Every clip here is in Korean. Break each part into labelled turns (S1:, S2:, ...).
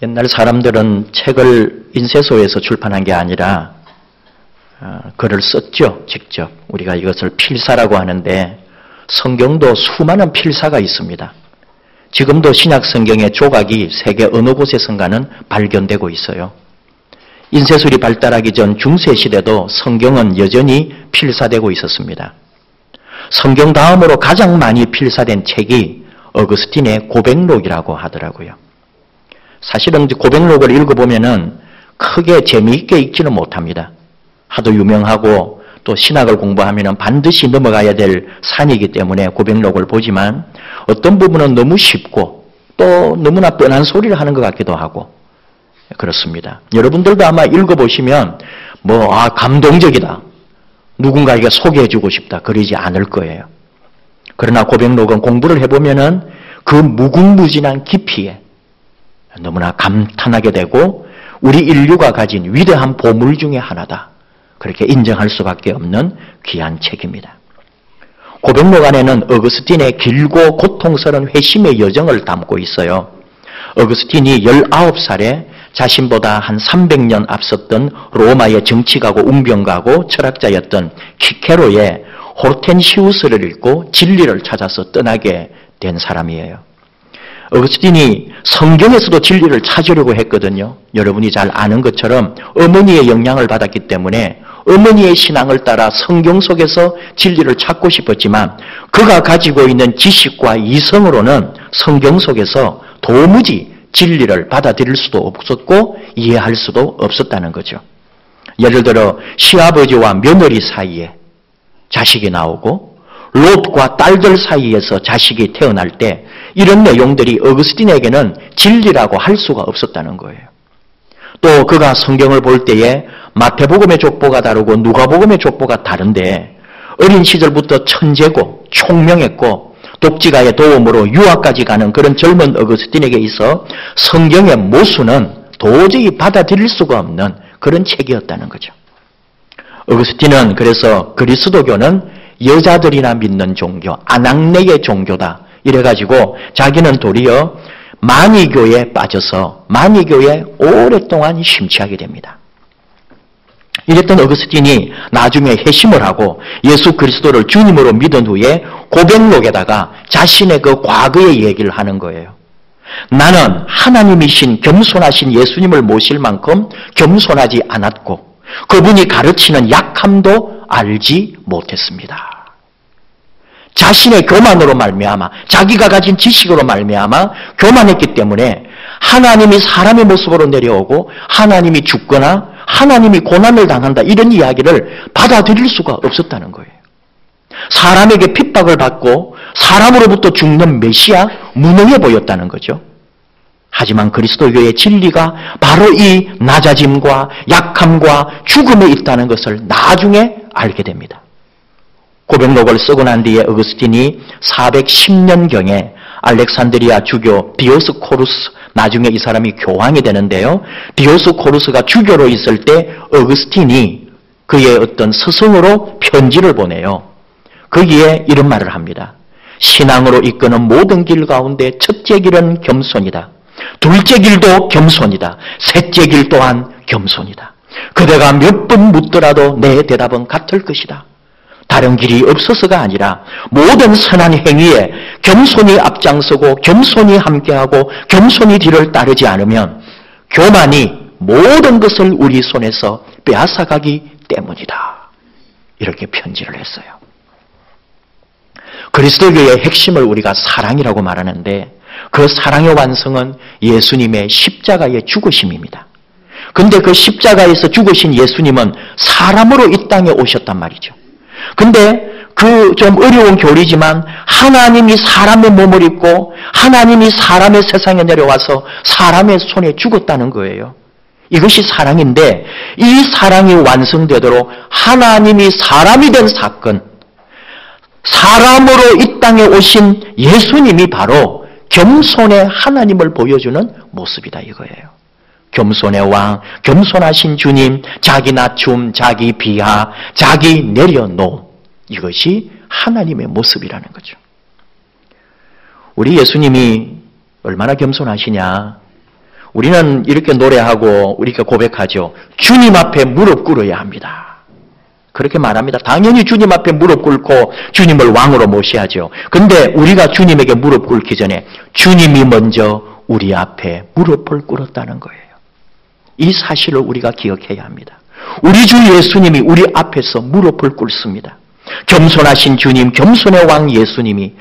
S1: 옛날 사람들은 책을 인쇄소에서 출판한 게 아니라 글을 썼죠. 직접. 우리가 이것을 필사라고 하는데 성경도 수많은 필사가 있습니다. 지금도 신약 성경의 조각이 세계 어느 곳에선가는 발견되고 있어요. 인쇄술이 발달하기 전 중세시대도 성경은 여전히 필사되고 있었습니다. 성경 다음으로 가장 많이 필사된 책이 어거스틴의 고백록이라고 하더라고요. 사실은 고백록을 읽어보면은 크게 재미있게 읽지는 못합니다. 하도 유명하고 또 신학을 공부하면은 반드시 넘어가야 될 산이기 때문에 고백록을 보지만 어떤 부분은 너무 쉽고 또 너무나 뻔한 소리를 하는 것 같기도 하고 그렇습니다. 여러분들도 아마 읽어보시면 감동적이다. 누군가에게 소개해주고 싶다. 그러지 않을 거예요. 그러나 고백록은 공부를 해보면은 그 무궁무진한 깊이에 너무나 감탄하게 되고 우리 인류가 가진 위대한 보물 중에 하나다. 그렇게 인정할 수밖에 없는 귀한 책입니다. 고백록 안에는 어거스틴의 길고 고통스러운 회심의 여정을 담고 있어요. 어거스틴이 19살에 자신보다 한 300년 앞섰던 로마의 정치가고 웅변가고 철학자였던 키케로의 호르텐시우스를 읽고 진리를 찾아서 떠나게 된 사람이에요. 어거스틴이 성경에서도 진리를 찾으려고 했거든요. 여러분이 잘 아는 것처럼 어머니의 영향을 받았기 때문에 어머니의 신앙을 따라 성경 속에서 진리를 찾고 싶었지만 그가 가지고 있는 지식과 이성으로는 성경 속에서 도무지 진리를 받아들일 수도 없었고 이해할 수도 없었다는 거죠. 예를 들어 시아버지와 며느리 사이에 자식이 나오고 롯과 딸들 사이에서 자식이 태어날 때 이런 내용들이 어거스틴에게는 진리라고 할 수가 없었다는 거예요. 또 그가 성경을 볼 때에 마태복음의 족보가 다르고 누가복음의 족보가 다른데 어린 시절부터 천재고 총명했고 독지가의 도움으로 유학까지 가는 그런 젊은 어거스틴에게 있어 성경의 모순은 도저히 받아들일 수가 없는 그런 책이었다는 거죠. 어거스틴은 그래서 그리스도교는 여자들이나 믿는 종교, 아낙네의 종교다. 이래가지고 자기는 도리어 마니교에 빠져서 마니교에 오랫동안 심취하게 됩니다. 이랬던 어거스틴이 나중에 회심을 하고 예수 그리스도를 주님으로 믿은 후에 고백록에다가 자신의 그 과거의 얘기를 하는 거예요. 나는 하나님이신 겸손하신 예수님을 모실 만큼 겸손하지 않았고 그분이 가르치는 약함도 알지 못했습니다. 자신의 교만으로 말미암아 자기가 가진 지식으로 말미암아 교만했기 때문에 하나님이 사람의 모습으로 내려오고 하나님이 죽거나 하나님이 고난을 당한다 이런 이야기를 받아들일 수가 없었다는 거예요. 사람에게 핍박을 받고 사람으로부터 죽는 메시아 무능해 보였다는 거죠. 하지만 그리스도교의 진리가 바로 이 낮아짐과 약함과 죽음에 있다는 것을 나중에 알게 됩니다. 고백록을 쓰고 난 뒤에 어거스틴이 410년경에 알렉산드리아 주교 디오스코루스, 나중에 이 사람이 교황이 되는데요. 디오스코루스가 주교로 있을 때 어거스틴이 그의 어떤 스승으로 편지를 보내요. 거기에 이런 말을 합니다. 신앙으로 이끄는 모든 길 가운데 첫째 길은 겸손이다. 둘째 길도 겸손이다. 셋째 길 또한 겸손이다. 그대가 몇 번 묻더라도 내 대답은 같을 것이다. 다른 길이 없어서가 아니라 모든 선한 행위에 겸손히 앞장서고 겸손히 함께하고 겸손히 뒤를 따르지 않으면 교만이 모든 것을 우리 손에서 빼앗아가기 때문이다. 이렇게 편지를 했어요. 그리스도교의 핵심을 우리가 사랑이라고 말하는데 그 사랑의 완성은 예수님의 십자가의 죽으심입니다. 근데 그 십자가에서 죽으신 예수님은 사람으로 이 땅에 오셨단 말이죠. 근데 그 좀 어려운 교리지만 하나님이 사람의 몸을 입고 하나님이 사람의 세상에 내려와서 사람의 손에 죽었다는 거예요. 이것이 사랑인데 이 사랑이 완성되도록 하나님이 사람이 된 사건, 사람으로 이 땅에 오신 예수님이 바로 겸손의 하나님을 보여주는 모습이다 이거예요. 겸손의 왕, 겸손하신 주님, 자기 낮춤, 자기 비하, 자기 내려놓음, 이것이 하나님의 모습이라는 거죠. 우리 예수님이 얼마나 겸손하시냐. 우리는 이렇게 노래하고 이렇게 고백하죠. 주님 앞에 무릎 꿇어야 합니다. 그렇게 말합니다. 당연히 주님 앞에 무릎 꿇고 주님을 왕으로 모셔야죠. 근데 우리가 주님에게 무릎 꿇기 전에 주님이 먼저 우리 앞에 무릎을 꿇었다는 거예요. 이 사실을 우리가 기억해야 합니다. 우리 주 예수님이 우리 앞에서 무릎을 꿇습니다. 겸손하신 주님, 겸손의 왕 예수님이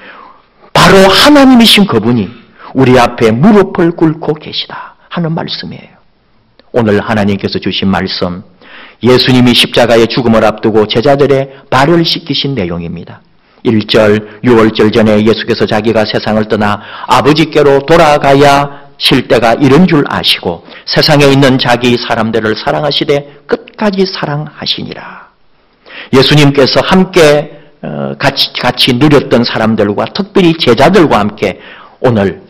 S1: 바로 하나님이신 그분이 우리 앞에 무릎을 꿇고 계시다 하는 말씀이에요. 오늘 하나님께서 주신 말씀, 예수님이 십자가의 죽음을 앞두고 제자들의 발을 씻기신 내용입니다. 1절, 6월절 전에 예수께서 자기가 세상을 떠나 아버지께로 돌아가야 실 때가 이른 줄 아시고 세상에 있는 자기 사람들을 사랑하시되 끝까지 사랑하시니라. 예수님께서 함께 같이 누렸던 사람들과 특별히 제자들과 함께 오늘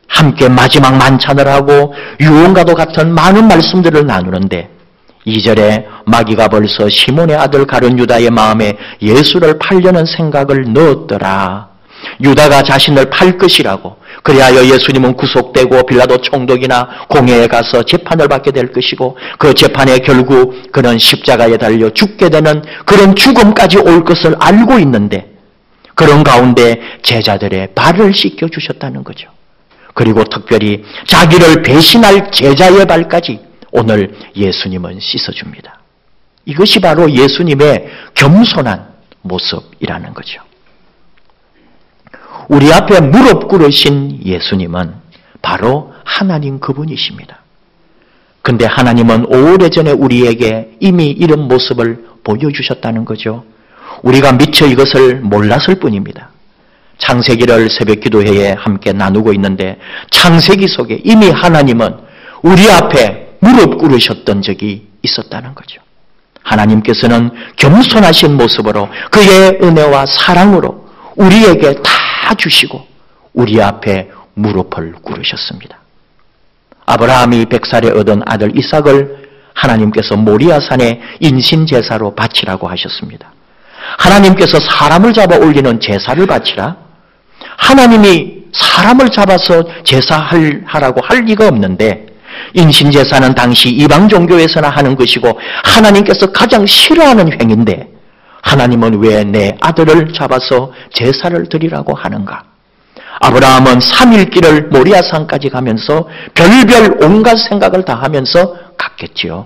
S1: 함께 마지막 만찬을 하고 유언과도 같은 많은 말씀들을 나누는데 2절에 마귀가 벌써 시몬의 아들 가룟 유다의 마음에 예수를 팔려는 생각을 넣었더라. 유다가 자신을 팔 것이라고, 그리하여 예수님은 구속되고 빌라도 총독이나 공회에 가서 재판을 받게 될 것이고 그 재판에 결국 그는 십자가에 달려 죽게 되는 그런 죽음까지 올 것을 알고 있는데 그런 가운데 제자들의 발을 씻겨주셨다는 거죠. 그리고 특별히 자기를 배신할 제자의 발까지 오늘 예수님은 씻어줍니다. 이것이 바로 예수님의 겸손한 모습이라는 거죠. 우리 앞에 무릎 꿇으신 예수님은 바로 하나님 그분이십니다. 근데 하나님은 오래전에 우리에게 이미 이런 모습을 보여주셨다는 거죠. 우리가 미처 이것을 몰랐을 뿐입니다. 창세기를 새벽 기도회에 함께 나누고 있는데 창세기 속에 이미 하나님은 우리 앞에 무릎 꿇으셨던 적이 있었다는 거죠. 하나님께서는 겸손하신 모습으로 그의 은혜와 사랑으로 우리에게 다 주시고 우리 앞에 무릎을 꿇으셨습니다. 아브라함이 100살에 얻은 아들 이삭을 하나님께서 모리아산에 인신제사로 바치라고 하셨습니다. 하나님께서 사람을 잡아 올리는 제사를 바치라? 하나님이 사람을 잡아서 제사하라고 할 리가 없는데 인신제사는 당시 이방 종교에서나 하는 것이고 하나님께서 가장 싫어하는 행위인데 하나님은 왜 내 아들을 잡아서 제사를 드리라고 하는가? 아브라함은 3일 길을 모리아산까지 가면서 별별 온갖 생각을 다 하면서 갔겠지요.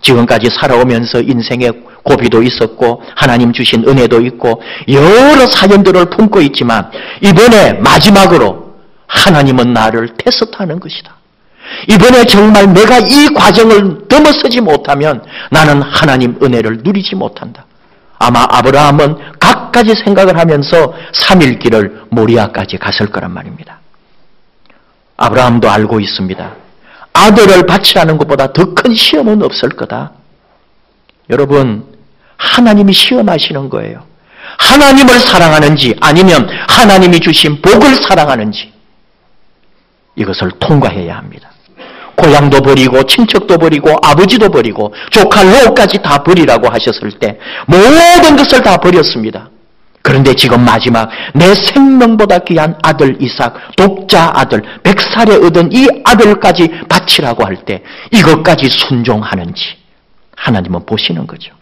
S1: 지금까지 살아오면서 인생에 고비도 있었고 하나님 주신 은혜도 있고 여러 사연들을 품고 있지만 이번에 마지막으로 하나님은 나를 테스트하는 것이다. 이번에 정말 내가 이 과정을 넘어서지 못하면 나는 하나님 은혜를 누리지 못한다. 아마 아브라함은 갖가지 생각을 하면서 3일 길을 모리아까지 갔을 거란 말입니다. 아브라함도 알고 있습니다. 아들을 바치라는 것보다 더 큰 시험은 없을 거다. 여러분, 하나님이 시험하시는 거예요. 하나님을 사랑하는지 아니면 하나님이 주신 복을 사랑하는지 이것을 통과해야 합니다. 고향도 버리고 친척도 버리고 아버지도 버리고 조카 로까지 다 버리라고 하셨을 때 모든 것을 다 버렸습니다. 그런데 지금 마지막 내 생명보다 귀한 아들 이삭, 독자 아들, 100살에 얻은 이 아들까지 바치라고 할 때 이것까지 순종하는지 하나님은 보시는 거죠.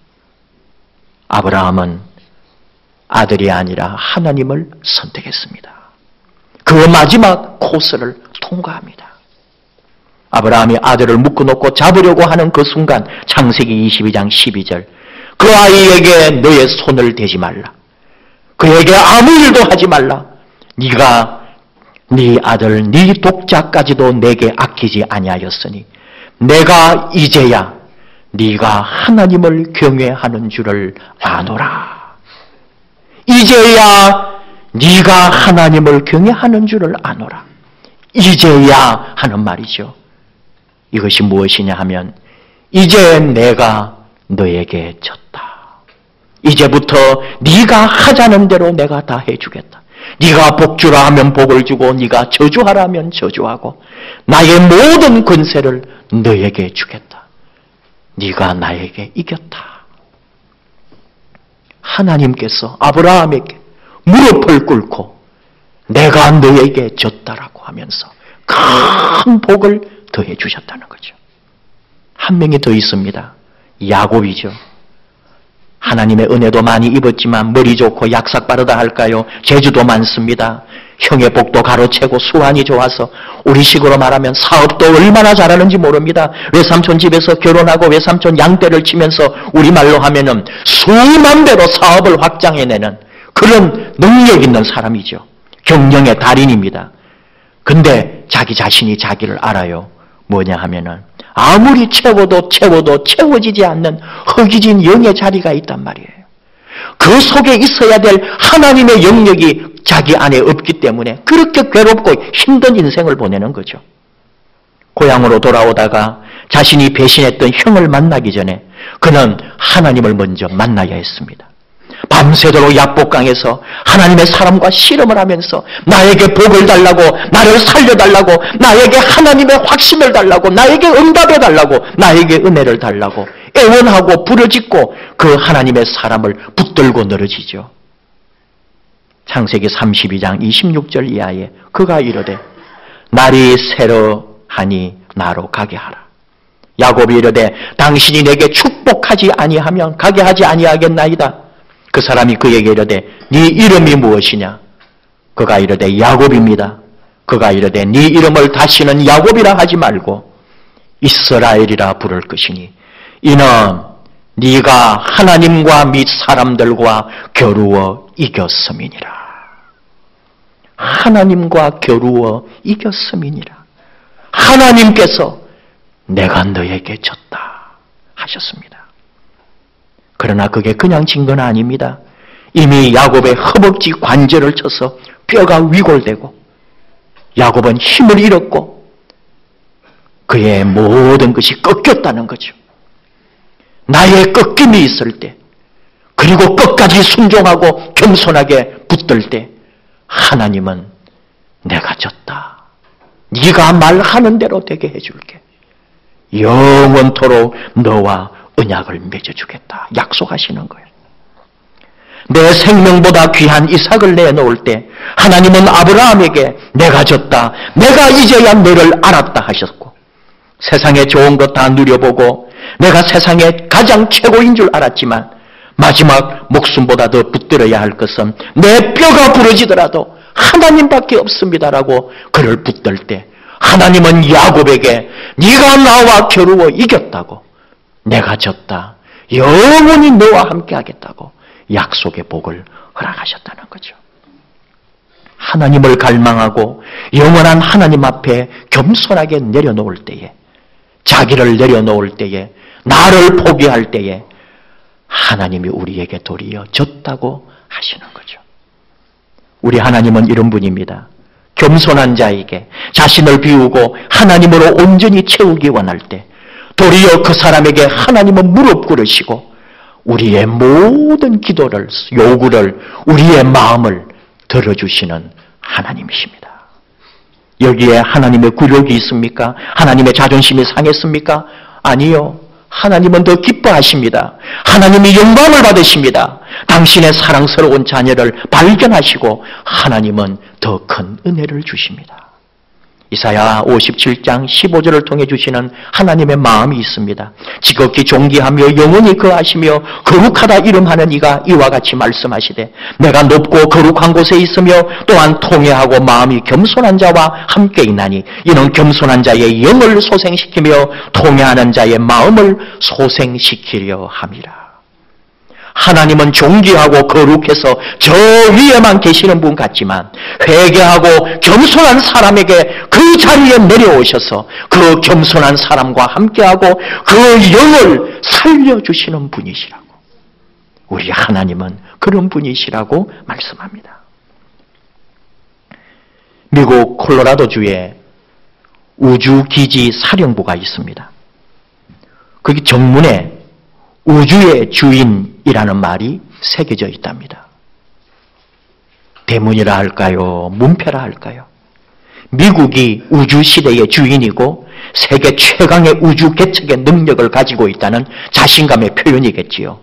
S1: 아브라함은 아들이 아니라 하나님을 선택했습니다. 그 마지막 코스를 통과합니다. 아브라함이 아들을 묶어놓고 잡으려고 하는 그 순간 창세기 22장 12절 그 아이에게 너의 손을 대지 말라. 그에게 아무 일도 하지 말라. 네가 네 아들 네 독자까지도 내게 아끼지 아니하였으니 내가 이제야 네가 하나님을 경외하는 줄을 아노라. 이제야 네가 하나님을 경외하는 줄을 아노라. 이제야 하는 말이죠. 이것이 무엇이냐 하면 이제 내가 너에게 졌다. 이제부터 네가 하자는 대로 내가 다 해주겠다. 네가 복주라 하면 복을 주고 네가 저주하라 하면 저주하고 나의 모든 권세를 너에게 주겠다. 네가 나에게 이겼다. 하나님께서 아브라함에게 무릎을 꿇고 내가 너에게 졌다라고 하면서 큰 복을 더해 주셨다는 거죠. 한 명이 더 있습니다. 야곱이죠. 하나님의 은혜도 많이 입었지만 머리 좋고 약삭 빠르다 할까요? 재주도 많습니다. 형의 복도 가로채고 수완이 좋아서 우리식으로 말하면 사업도 얼마나 잘하는지 모릅니다. 외삼촌 집에서 결혼하고 외삼촌 양떼를 치면서 우리말로 하면은 수만 배로 사업을 확장해내는 그런 능력 있는 사람이죠. 경영의 달인입니다. 근데 자기 자신이 자기를 알아요. 뭐냐 하면은 아무리 채워도 채워지지 않는 허기진 영의 자리가 있단 말이에요. 그 속에 있어야 될 하나님의 영역이 자기 안에 없기 때문에 그렇게 괴롭고 힘든 인생을 보내는 거죠. 고향으로 돌아오다가 자신이 배신했던 형을 만나기 전에 그는 하나님을 먼저 만나야 했습니다. 밤새도록 약복강에서 하나님의 사람과 씨름을 하면서 나에게 복을 달라고, 나를 살려달라고, 나에게 하나님의 확신을 달라고, 나에게 응답해 달라고, 나에게 은혜를 달라고 애원하고 부르짖고 그 하나님의 사람을 붙들고 늘어지죠. 창세기 32장 26절 이하에 그가 이르되 날이 새러하니 나로 가게 하라. 야곱이 이르되 당신이 내게 축복하지 아니하면 가게 하지 아니하겠나이다. 그 사람이 그에게 이르되 네 이름이 무엇이냐? 그가 이르되 야곱입니다. 그가 이르되 네 이름을 다시는 야곱이라 하지 말고 이스라엘이라 부를 것이니 이는 네가 하나님과 및 사람들과 겨루어 이겼음이니라. 하나님과 겨루어 이겼음이니라. 하나님께서 내가 너에게 졌다 하셨습니다. 그러나 그게 그냥 진 건 아닙니다. 이미 야곱의 허벅지 관절을 쳐서 뼈가 위골되고 야곱은 힘을 잃었고 그의 모든 것이 꺾였다는 거죠. 나의 꺾임이 있을 때 그리고 끝까지 순종하고 겸손하게 붙들 때 하나님은 내가 졌다. 네가 말하는 대로 되게 해줄게. 영원토록 너와 언약을 맺어주겠다. 약속하시는 거예요. 내 생명보다 귀한 이삭을 내놓을 때 하나님은 아브라함에게 내가 졌다. 내가 이제야 너를 알았다 하셨고 세상에 좋은 것 다 누려보고 내가 세상에 가장 최고인 줄 알았지만 마지막 목숨보다 더 붙들어야 할 것은 내 뼈가 부러지더라도 하나님밖에 없습니다라고 그를 붙들 때 하나님은 야곱에게 네가 나와 겨루어 이겼다고 내가 졌다. 영원히 너와 함께 하겠다고 약속의 복을 허락하셨다는 거죠. 하나님을 갈망하고 영원한 하나님 앞에 겸손하게 내려놓을 때에 자기를 내려놓을 때에 나를 포기할 때에 하나님이 우리에게 도리어 졌다고 하시는 거죠. 우리 하나님은 이런 분입니다. 겸손한 자에게 자신을 비우고 하나님으로 온전히 채우기 원할 때 도리어 그 사람에게 하나님은 무릎 꿇으시고 우리의 모든 기도를, 요구를, 우리의 마음을 들어주시는 하나님이십니다. 여기에 하나님의 굴욕이 있습니까? 하나님의 자존심이 상했습니까? 아니요. 하나님은 더 기뻐하십니다. 하나님이 영광을 받으십니다. 당신의 사랑스러운 자녀를 발견하시고 하나님은 더 큰 은혜를 주십니다. 이사야 57장 15절을 통해 주시는 하나님의 마음이 있습니다. 지극히 존귀하며 영원히 거하시며 거룩하다 이름하는 이가 이와 같이 말씀하시되 내가 높고 거룩한 곳에 있으며 또한 통회하고 마음이 겸손한 자와 함께 있나니 이는 겸손한 자의 영을 소생시키며 통회하는 자의 마음을 소생시키려 함이라. 하나님은 존귀하고 거룩해서 저 위에만 계시는 분 같지만 회개하고 겸손한 사람에게 그 자리에 내려오셔서 그 겸손한 사람과 함께하고 그 영을 살려주시는 분이시라고. 우리 하나님은 그런 분이시라고 말씀합니다. 미국 콜로라도주에 우주기지 사령부가 있습니다. 거기 정문에 우주의 주인이라는 말이 새겨져 있답니다. 대문이라 할까요? 문패라 할까요? 미국이 우주시대의 주인이고 세계 최강의 우주 개척의 능력을 가지고 있다는 자신감의 표현이겠지요.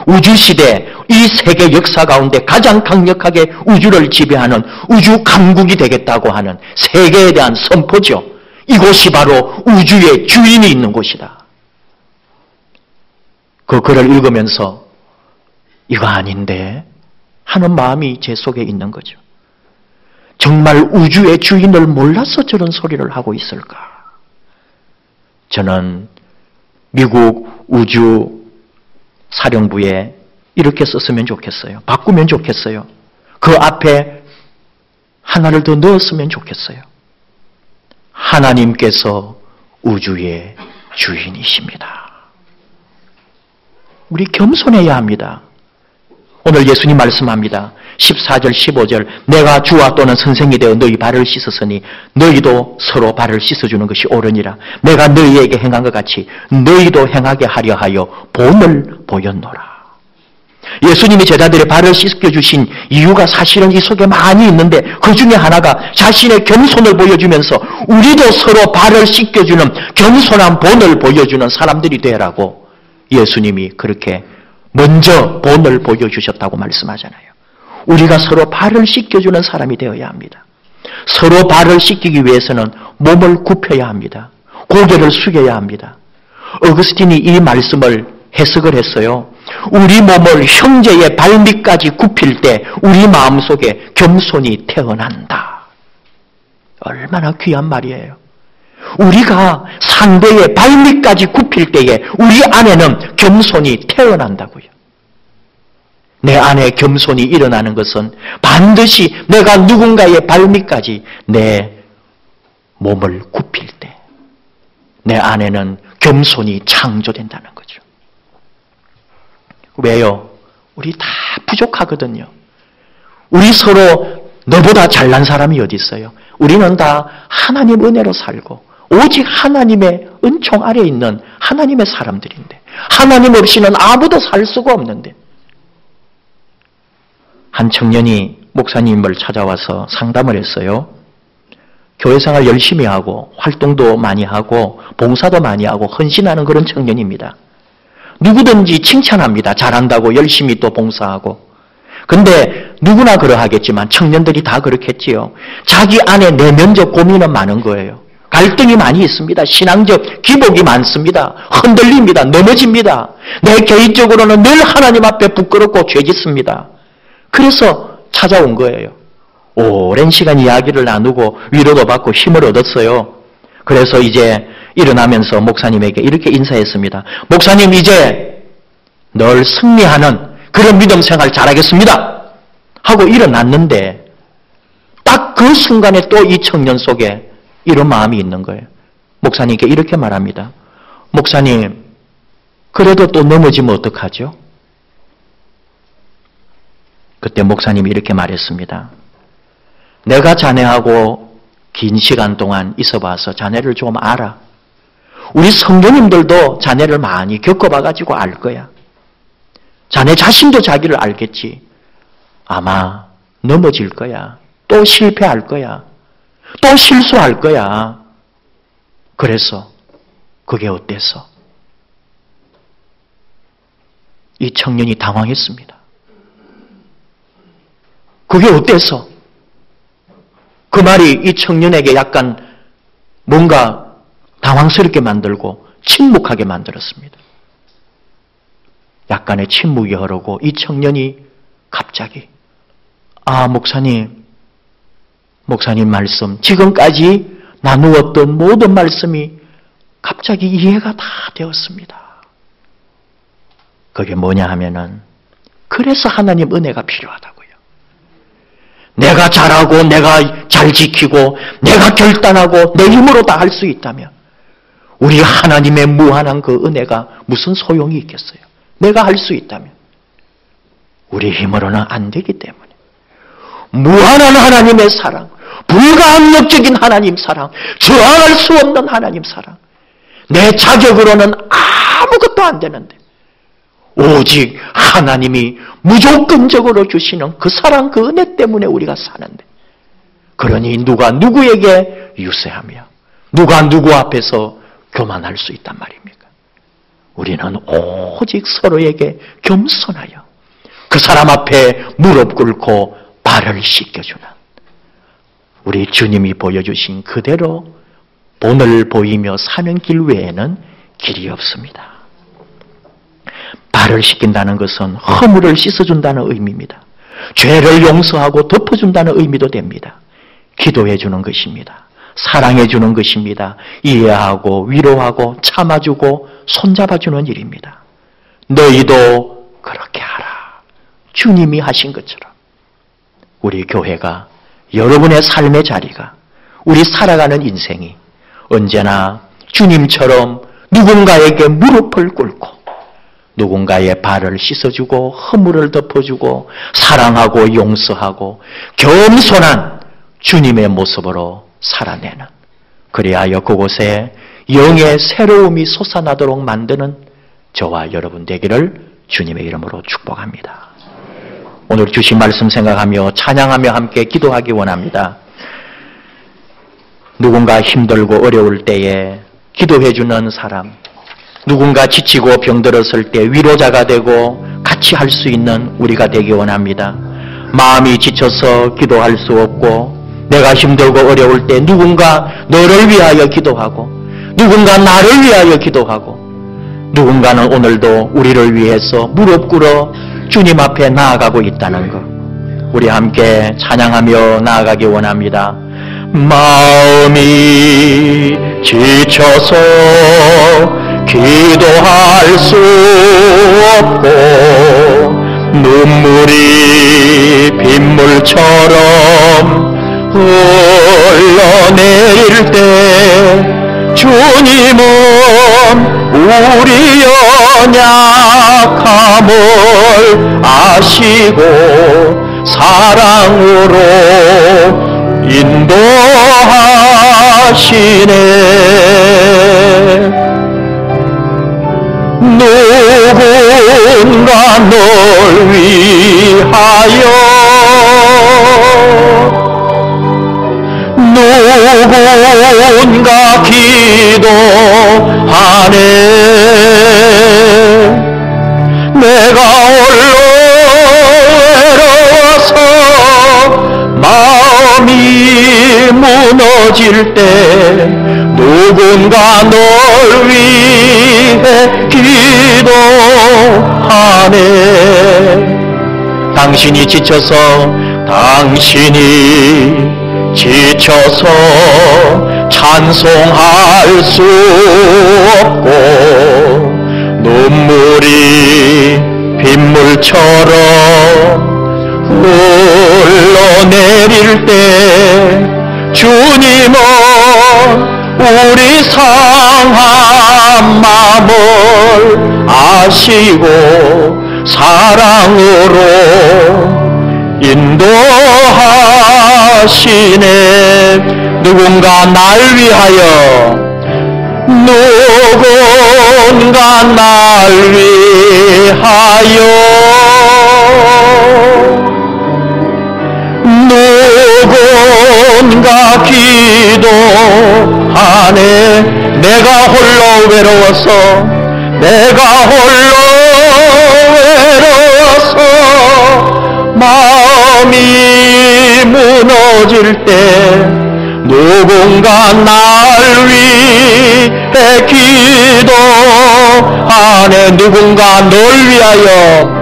S1: 우주시대, 이 세계 역사 가운데 가장 강력하게 우주를 지배하는 우주 강국이 되겠다고 하는 세계에 대한 선포죠. 이곳이 바로 우주의 주인이 있는 곳이다. 그 글을 읽으면서 이거 아닌데 하는 마음이 제 속에 있는 거죠. 정말 우주의 주인을 몰라서 저런 소리를 하고 있을까? 저는 미국 우주 사령부에 이렇게 썼으면 좋겠어요. 바꾸면 좋겠어요. 그 앞에 하나를 더 넣었으면 좋겠어요. 하나님께서 우주의 주인이십니다. 우리 겸손해야 합니다. 오늘 예수님 말씀합니다. 14절 15절 내가 주와 또는 선생이 되어 너희 발을 씻었으니 너희도 서로 발을 씻어주는 것이 옳으니라. 내가 너희에게 행한 것 같이 너희도 행하게 하려 하여 본을 보였노라. 예수님이 제자들의 발을 씻겨주신 이유가 사실은 이 속에 많이 있는데 그 중에 하나가 자신의 겸손을 보여주면서 우리도 서로 발을 씻겨주는 겸손한 본을 보여주는 사람들이 되라고 예수님이 그렇게 먼저 본을 보여주셨다고 말씀하잖아요. 우리가 서로 발을 씻겨주는 사람이 되어야 합니다. 서로 발을 씻기기 위해서는 몸을 굽혀야 합니다. 고개를 숙여야 합니다. 어거스틴이 이 말씀을 해석을 했어요. 우리 몸을 형제의 발밑까지 굽힐 때 우리 마음속에 겸손이 태어난다. 얼마나 귀한 말이에요. 우리가 상대의 발밑까지 굽힐 때에 우리 안에는 겸손이 태어난다고요. 내 안에 겸손이 일어나는 것은 반드시 내가 누군가의 발밑까지 내 몸을 굽힐 때 내 안에는 겸손이 창조된다는 거죠. 왜요? 우리 다 부족하거든요. 우리 서로 너보다 잘난 사람이 어디 있어요? 우리는 다 하나님 은혜로 살고 오직 하나님의 은총 아래에 있는 하나님의 사람들인데 하나님 없이는 아무도 살 수가 없는데 한 청년이 목사님을 찾아와서 상담을 했어요. 교회생활 열심히 하고 활동도 많이 하고 봉사도 많이 하고 헌신하는 그런 청년입니다. 누구든지 칭찬합니다. 잘한다고 열심히 또 봉사하고. 근데 누구나 그러하겠지만 청년들이 다 그렇겠지요. 자기 안에 내면적 고민은 많은 거예요. 갈등이 많이 있습니다. 신앙적 기복이 많습니다. 흔들립니다. 넘어집니다. 내 개인적으로는 늘 하나님 앞에 부끄럽고 죄짓습니다. 그래서 찾아온 거예요. 오랜 시간 이야기를 나누고 위로도 받고 힘을 얻었어요. 그래서 이제 일어나면서 목사님에게 이렇게 인사했습니다. 목사님 이제 늘 승리하는 그런 믿음 생활 잘하겠습니다. 하고 일어났는데 딱 그 순간에 또 이 청년 속에 이런 마음이 있는 거예요. 목사님께 이렇게 말합니다. 목사님 그래도 또 넘어지면 어떡하죠? 그때 목사님이 이렇게 말했습니다. 내가 자네하고 긴 시간 동안 있어봐서 자네를 좀 알아. 우리 성도님들도 자네를 많이 겪어봐가지고 알 거야. 자네 자신도 자기를 알겠지. 아마 넘어질 거야. 또 실패할 거야. 또 실수할 거야. 그래서 그게 어때서? 이 청년이 당황했습니다. 그게 어때서? 그 말이 이 청년에게 약간 뭔가 당황스럽게 만들고 침묵하게 만들었습니다. 약간의 침묵이 흐르고 이 청년이 갑자기 목사님 말씀 지금까지 나누었던 모든 말씀이 갑자기 이해가 다 되었습니다. 그게 뭐냐 하면은 그래서 하나님 은혜가 필요하다고요. 내가 잘하고 내가 잘 지키고 내가 결단하고 내 힘으로 다 할 수 있다면 우리 하나님의 무한한 그 은혜가 무슨 소용이 있겠어요? 내가 할 수 있다면 우리 힘으로는 안 되기 때문에 무한한 하나님의 사랑, 불가항력적인 하나님 사랑, 저항할 수 없는 하나님 사랑, 내 자격으로는 아무것도 안 되는데 오직 하나님이 무조건적으로 주시는 그 사랑, 그 은혜 때문에 우리가 사는데 그러니 누가 누구에게 유세하며 누가 누구 앞에서 교만할 수 있단 말입니까? 우리는 오직 서로에게 겸손하여 그 사람 앞에 무릎 꿇고 발을 씻겨주는 우리 주님이 보여주신 그대로 본을 보이며 사는 길 외에는 길이 없습니다. 발을 씻긴다는 것은 허물을 씻어준다는 의미입니다. 죄를 용서하고 덮어준다는 의미도 됩니다. 기도해 주는 것입니다. 사랑해 주는 것입니다. 이해하고 위로하고 참아주고 손잡아주는 일입니다. 너희도 그렇게 하라. 주님이 하신 것처럼 우리 교회가, 여러분의 삶의 자리가, 우리 살아가는 인생이 언제나 주님처럼 누군가에게 무릎을 꿇고 누군가의 발을 씻어주고 허물을 덮어주고 사랑하고 용서하고 겸손한 주님의 모습으로 살아내는, 그리하여 그곳에 영의 새로움이 솟아나도록 만드는 저와 여러분 되기를 주님의 이름으로 축복합니다. 오늘 주신 말씀 생각하며 찬양하며 함께 기도하기 원합니다. 누군가 힘들고 어려울 때에 기도해주는 사람, 누군가 지치고 병들었을 때 위로자가 되고 같이 할 수 있는 우리가 되기 원합니다. 마음이 지쳐서 기도할 수 없고 내가 힘들고 어려울 때 누군가 너를 위하여 기도하고 누군가 나를 위하여 기도하고 누군가는 오늘도 우리를 위해서 무릎 꿇어 주님 앞에 나아가고 있다는 것, 우리 함께 찬양하며 나아가기 원합니다. 마음이 지쳐서 기도할 수 없고 눈물이 빗물처럼 흘러내릴 때 주님은 우리 연약함을 아시고 사랑으로 인도하시네. 누군가 널 위하여 누군가 기도하네. 내가 홀로 외로워서 마음이 무너질 때 누군가 널 위해 기도하네. 당신이 지쳐서 찬송할 수 없고 눈물이 빗물처럼 흘러내릴 때 주님은 우리 상한 마음을 아시고 사랑으로 인도하시네. 누군가 날 위하여 누군가 기도하네. 내가 홀로 외로워서 마음이 무너질 때 누군가 날 위해 기도하네. 누군가 널 위하여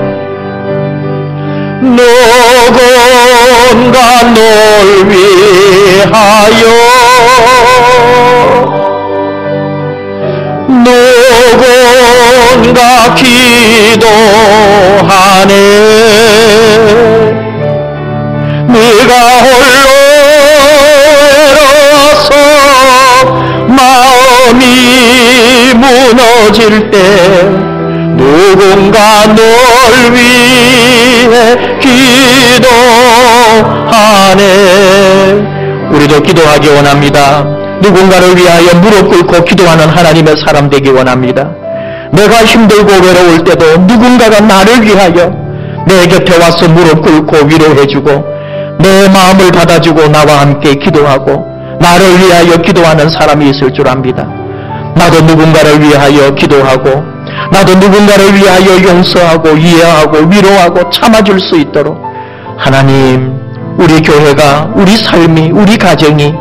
S1: 누군가 기도하네. 네가 홀로 외로워서 마음이 무너질 때 누군가 널 위해 기도하네. 우리도 기도하기 원합니다. 누군가를 위하여 무릎 꿇고 기도하는 하나님의 사람 되기 원합니다. 내가 힘들고 외로울 때도 누군가가 나를 위하여 내 곁에 와서 무릎 꿇고 위로해주고 내 마음을 받아주고 나와 함께 기도하고 나를 위하여 기도하는 사람이 있을 줄 압니다. 나도 누군가를 위하여 기도하고 나도 누군가를 위하여 용서하고 이해하고 위로하고 참아줄 수 있도록 하나님, 우리 교회가, 우리 삶이, 우리 가정이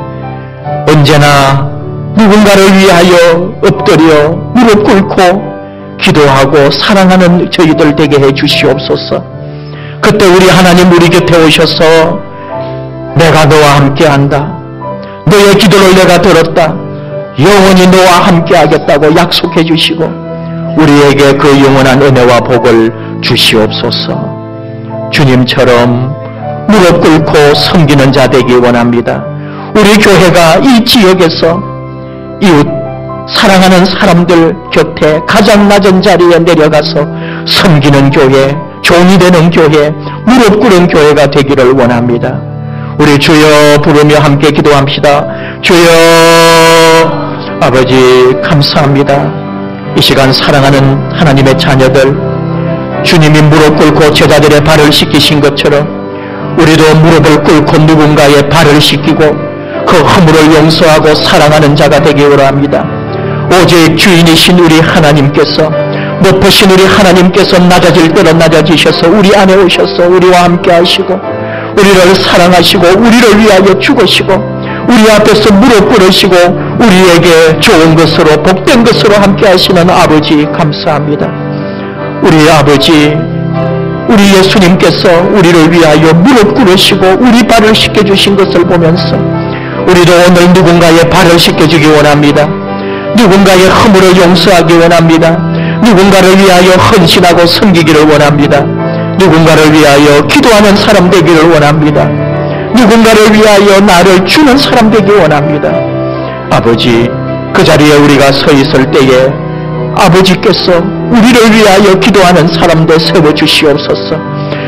S1: 언제나 누군가를 위하여 엎드려 무릎 꿇고 기도하고 사랑하는 저희들 되게 해 주시옵소서. 그때 우리 하나님 우리 곁에 오셔서 내가 너와 함께한다. 너의 기도를 내가 들었다. 영원히 너와 함께하겠다고 약속해 주시고 우리에게 그 영원한 은혜와 복을 주시옵소서. 주님처럼 무릎 꿇고 섬기는 자 되기 원합니다. 우리 교회가 이 지역에서 이웃 사랑하는 사람들 곁에 가장 낮은 자리에 내려가서 섬기는 교회, 종이 되는 교회, 무릎 꿇은 교회가 되기를 원합니다. 우리 주여 부르며 함께 기도합시다. 주여 아버지 감사합니다. 이 시간 사랑하는 하나님의 자녀들, 주님이 무릎 꿇고 제자들의 발을 씻기신 것처럼 우리도 무릎을 꿇고 누군가의 발을 씻기고 그 허물을 용서하고 사랑하는 자가 되기를 합니다. 오직 주인이신 우리 하나님께서, 높으신 우리 하나님께서 낮아질 때로 낮아지셔서 우리 안에 오셔서 우리와 함께 하시고 우리를 사랑하시고 우리를 위하여 죽으시고 우리 앞에서 무릎 꿇으시고 우리에게 좋은 것으로 복된 것으로 함께 하시는 아버지 감사합니다. 우리 아버지, 우리 예수님께서 우리를 위하여 무릎 꿇으시고 우리 발을 씻겨주신 것을 보면서 우리도 오늘 누군가의 발을 씻겨주기 원합니다. 누군가의 허물을 용서하기 원합니다. 누군가를 위하여 헌신하고 섬기기를 원합니다. 누군가를 위하여 기도하는 사람 되기를 원합니다. 누군가를 위하여 나를 주는 사람 되기 원합니다. 아버지, 그 자리에 우리가 서 있을 때에 아버지께서 우리를 위하여 기도하는 사람도 세워주시옵소서.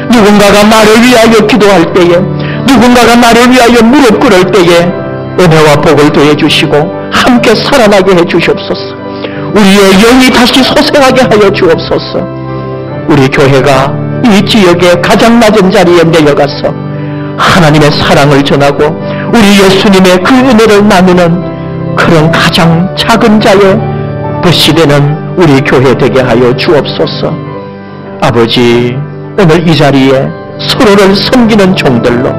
S1: 누군가가 나를 위하여 기도할 때에, 누군가가 나를 위하여 무릎 꿇을 때에 은혜와 복을 더해주시고 함께 살아나게 해주시옵소서. 우리의 영이 다시 소생하게 하여 주옵소서. 우리 교회가 이 지역의 가장 낮은 자리에 내려가서 하나님의 사랑을 전하고 우리 예수님의 그 은혜를 나누는 그런 가장 작은 자의 벗이 되는 우리 교회 되게 하여 주옵소서. 아버지, 오늘 이 자리에 서로를 섬기는 종들로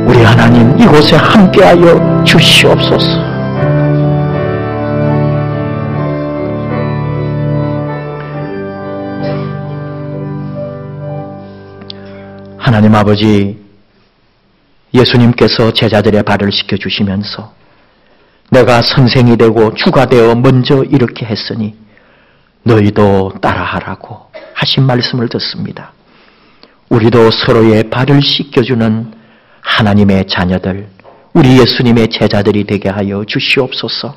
S1: 우리 하나님 이곳에 함께하여 주시옵소서. 하나님 아버지, 예수님께서 제자들의 발을 씻겨주시면서 내가 선생이 되고 주가 되어 먼저 이렇게 했으니 너희도 따라하라고 하신 말씀을 듣습니다. 우리도 서로의 발을 씻겨주는 하나님의 자녀들, 우리 예수님의 제자들이 되게 하여 주시옵소서.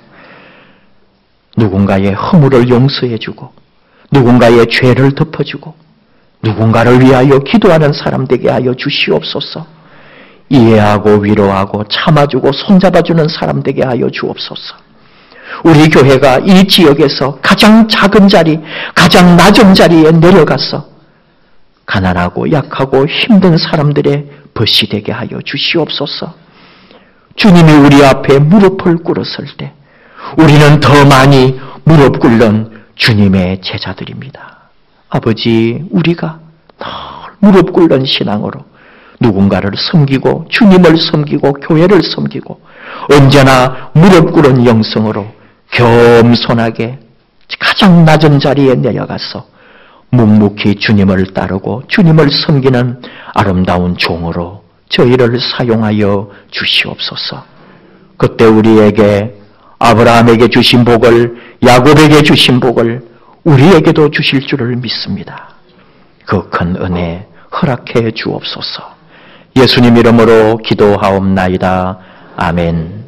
S1: 누군가의 허물을 용서해주고 누군가의 죄를 덮어주고 누군가를 위하여 기도하는 사람 되게 하여 주시옵소서. 이해하고 위로하고 참아주고 손잡아주는 사람 되게 하여 주옵소서. 우리 교회가 이 지역에서 가장 작은 자리, 가장 낮은 자리에 내려가서 가난하고 약하고 힘든 사람들의 벗이 되게 하여 주시옵소서. 주님이 우리 앞에 무릎을 꿇었을 때 우리는 더 많이 무릎 꿇는 주님의 제자들입니다. 아버지, 우리가 늘 무릎 꿇는 신앙으로 누군가를 섬기고 주님을 섬기고 교회를 섬기고 언제나 무릎 꿇은 영성으로 겸손하게 가장 낮은 자리에 내려가서 묵묵히 주님을 따르고 주님을 섬기는 아름다운 종으로 저희를 사용하여 주시옵소서. 그때 우리에게 아브라함에게 주신 복을, 야곱에게 주신 복을 우리에게도 주실 줄을 믿습니다. 그 큰 은혜 허락해 주옵소서. 예수님 이름으로 기도하옵나이다. 아멘.